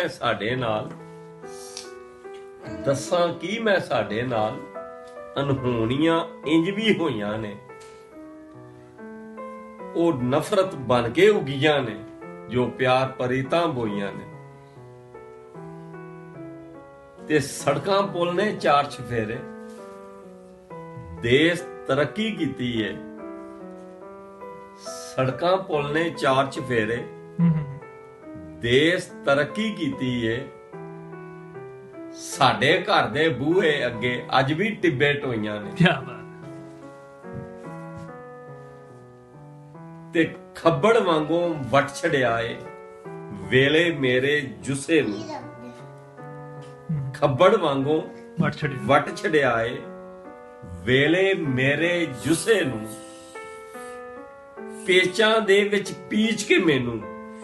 ਮੈਂ ਸਾਡੇ ਨਾਲ, ਦੱਸਾਂ ਕੀ ਮੈਂ ਸਾਡੇ ਨਾਲ, ਅਨਹੋਣੀਆਂ ਇੰਜ ਵੀ ਹੋਈਆਂ ਨੇ, ਉਹ ਨਫ਼ਰਤ ਬਣ ਕੇ ਉਗੀਆਂ ਨੇ, ਜੋ ਪਿਆਰ ਪਰੀਤਾਂ ਬੋਈਆਂ ਨੇ। ਤੇ ਸੜਕਾਂ ਪੁੱਲ ਨੇ ਚਾਰ ਚਫੇਰੇ, ਦੇਸ਼ ਤਰੱਕੀ ਕੀਤੀ ਏ। ਸੜਕਾਂ ਪੁੱਲ ਨੇ ਚਾਰ ਚਫੇਰੇ, ਦੇਸ਼ ਤਰੱਕੀ ਕੀਤੀ ਏ। ਸਾਡੇ ਘਰ ਦੇ ਬੂਹੇ ਅੱਗੇ ਅੱਜ ਵੀ ਟਿੱਬੇ ਟੋਈਆਂ ਨੇ। ਕੀ ਬਾਤ। ਤੇ ਖੱਬੜ ਵਾਂਗੂ ਵੱਟ ਛੜਿਆ ਏ ਵੇਲੇ ਮੇਰੇ ਜੁਸੇ ਨੂੰ। ਖੱਬੜ ਵਾਂਗੂ ਵੱਟ ਛੜਿਆ ਏ ਵੇਲੇ ਮੇਰੇ ਜੁਸੇ ਨੂੰ। ਪੇਚਾਂ ਦੇ ਵਿੱਚ ਪੀਚ ਕੇ ਮੈਨੂੰ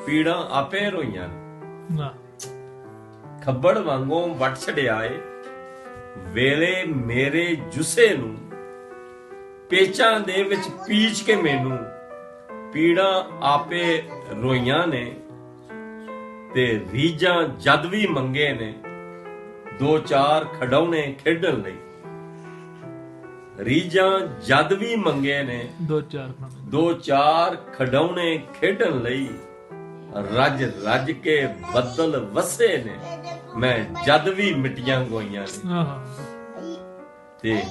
ਪੀੜਾਂ ਆਪੇ ਰੋਈਆਂ। ਖੱਬੜ ਵਾਂਗੂ ਵੱਟ ਛੜਿਆ ਏ ਵੇਲੇ ਮੇਰੇ ਜੁਸੇ ਨੂੰ। ਪੇਚਾਂ ਦੇ ਵਿੱਚ ਪੀਚ ਕੇ ਮੈਨੂੰ ਪੀੜਾਂ ਆਪੇ ਰੋਈਆਂ ਨੇ। ਤੇ ਰੀਝਾਂ ਜਦ ਵੀ ਮੰਗੇ ਨੇ ਦੋ ਚਾਰ ਖਿਡੌਣੇ ਖੇਡਣ ਲਈ। ਰੀਝਾਂ ਜਦ ਵੀ ਮੰਗੇ ਨੇ ਦੋ ਚਾਰ ਖਿਡੌਣੇ ਖੇਡਣ ਲਈ। ਰੱਜ ਰੱਜ ਕੇ ਬੱਦਲ ਵਸੇ ਨੇ, ਮੈਂ ਜਦ ਵੀ ਮਿੱਟੀਆਂ ਗੋਈਆਂ ਨੇ। ਤੇ